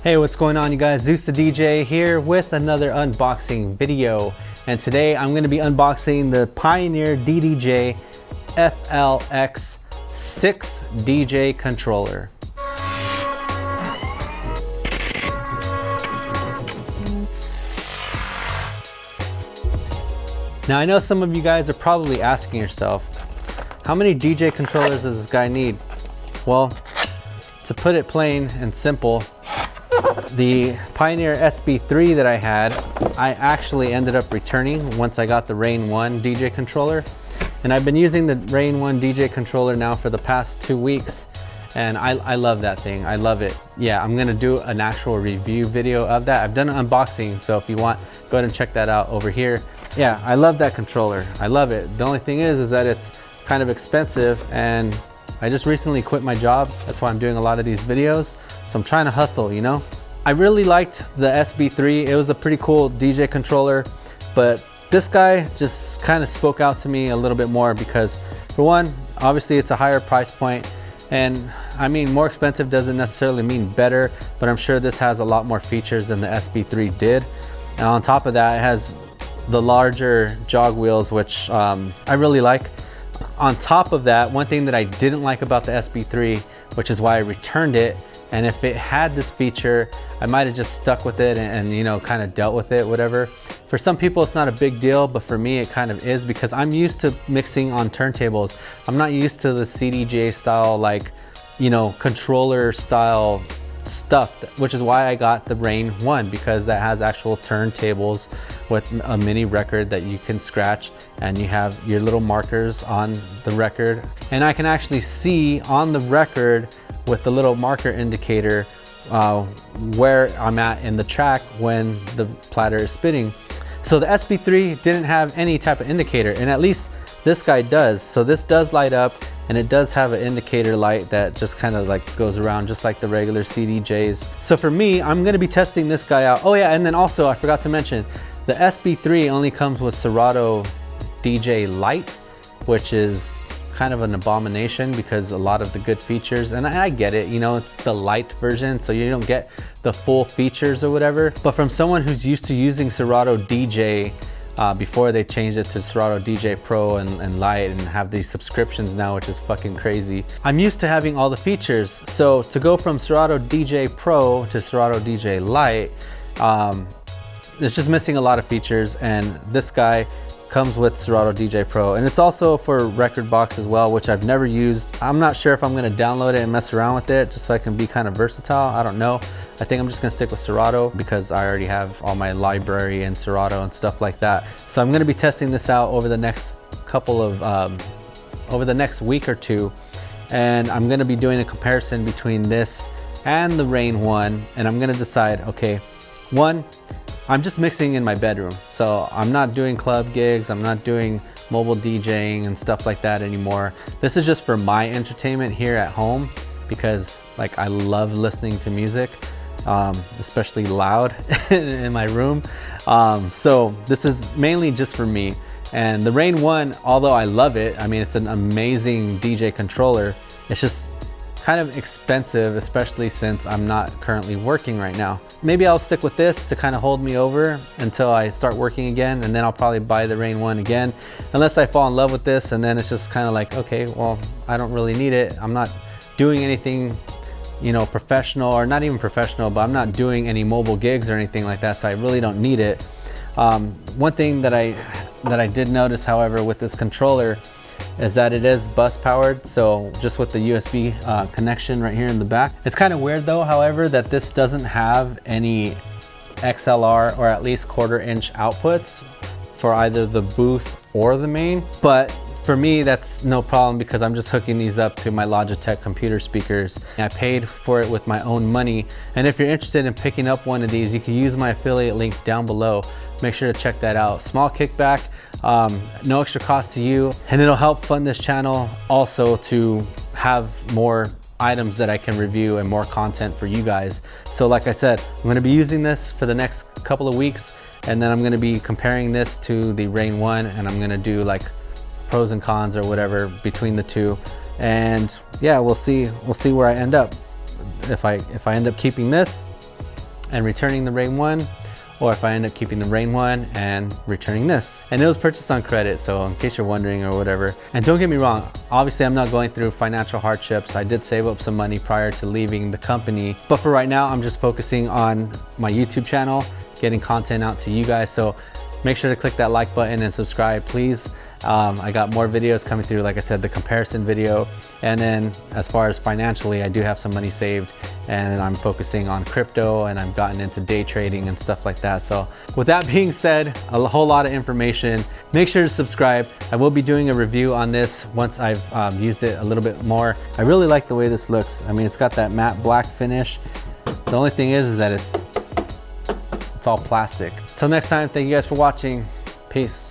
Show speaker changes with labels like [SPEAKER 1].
[SPEAKER 1] Hey, what's going on, you guys? ZEUS the DJ here with another unboxing video. And today I'm going to be unboxing the Pioneer DDJ-FX6 DJ controller. Now I know some of you guys are probably asking yourself, how many DJ controllers does this guy need? Well, to put it plain and simple, the Pioneer SB3 that I had, I actually ended up returning once I got the Rain 1 DJ controller. And I've been using the Rain 1 DJ controller now for the past 2 weeks. And I love that thing, I love it. Yeah, I'm gonna do an actual review video of that. I've done an unboxing, so if you want, go ahead and check that out over here. Yeah, I love that controller, I love it. The only thing is that it's kind of expensive, and I just recently quit my job. That's why I'm doing a lot of these videos. So I'm trying to hustle, you know? I really liked the SB3. It was a pretty cool DJ controller, but this guy just kind of spoke out to me a little bit more because, for one, obviously it's a higher price point, and I mean, more expensive doesn't necessarily mean better, but I'm sure this has a lot more features than the SB3 did. And on top of that, it has the larger jog wheels, which I really like. On top of that, one thing that I didn't like about the SB3, which is why I returned it, and if it had this feature, I might have just stuck with it and you know, kind of dealt with it, whatever. For some people, it's not a big deal, but for me, it kind of is, because I'm used to mixing on turntables. I'm not used to the CDJ style, like, you know, controller style stuff, which is why I got the Rain 1, because that has actual turntables with a mini record that you can scratch, and you have your little markers on the record. And I can actually see on the record with the little marker indicator where I'm at in the track when the platter is spinning. So the SB3 didn't have any type of indicator, and at least this guy does. So this does light up, and it does have an indicator light that just kind of like goes around just like the regular CDJs. So for me, I'm gonna be testing this guy out. Oh yeah, and then also I forgot to mention, the SB3 only comes with Serato DJ Lite, which is kind of an abomination because a lot of the good features, and I get it, you know, it's the light version, so you don't get the full features or whatever. But from someone who's used to using Serato DJ before they changed it to Serato DJ Pro and Lite and have these subscriptions now, which is fucking crazy, I'm used to having all the features. So to go from Serato DJ Pro to Serato DJ Lite, it's just missing a lot of features, and this guy comes with Serato DJ Pro, and it's also for record box as well, which I've never used. I'm not sure if I'm going to download it and mess around with it just so I can be kind of versatile. I don't know. I think I'm just going to stick with Serato because I already have all my library in Serato and stuff like that. So I'm going to be testing this out over the next couple of over the next week or two, and I'm going to be doing a comparison between this and the Rain 1, and I'm going to decide, okay, one, I'm just mixing in my bedroom, so I'm not doing club gigs, I'm not doing mobile DJing and stuff like that anymore. This is just for my entertainment here at home, because like I love listening to music, especially loud in my room. So this is mainly just for me. And the Rain 1, although I love it, I mean, it's an amazing DJ controller, it's just kind of expensive, especially since I'm not currently working right now. Maybe I'll stick with this to kind of hold me over until I start working again, and then I'll probably buy the Rain 1 again, unless I fall in love with this, and then it's just kind of like, okay, well, I don't really need it. I'm not doing anything, you know, professional, or not even professional, but I'm not doing any mobile gigs or anything like that, so I really don't need it. One thing that I did notice, however, with this controller is that it is bus powered, so just with the USB connection right here in the back. It's kind of weird though, however, that this doesn't have any XLR or at least 1/4 inch outputs for either the booth or the main. But for me, that's no problem because I'm just hooking these up to my Logitech computer speakers. I paid for it with my own money, and if you're interested in picking up one of these, you can use my affiliate link down below. Make sure to check that out. Small kickback, no extra cost to you, and it'll help fund this channel also to have more items that I can review and more content for you guys. So like I said, I'm going to be using this for the next couple of weeks, and then I'm going to be comparing this to the Rain 1, and I'm going to do like pros and cons or whatever between the two, and yeah, we'll see where I end up. If I end up keeping this, and returning the Rain 1, or if I end up keeping the Rain 1 and returning this. And it was purchased on credit, so in case you're wondering or whatever. And don't get me wrong, obviously I'm not going through financial hardships. I did save up some money prior to leaving the company, but for right now I'm just focusing on my YouTube channel, getting content out to you guys. So make sure to click that like button and subscribe, please. I got more videos coming through, like I said, the comparison video. And then as far as financially, I do have some money saved and I'm focusing on crypto, and I've gotten into day trading and stuff like that. So with that being said, a whole lot of information. Make sure to subscribe. I will be doing a review on this once I've used it a little bit more. I really like the way this looks. I mean, it's got that matte black finish. The only thing is that it's all plastic. Till next time, thank you guys for watching. Peace.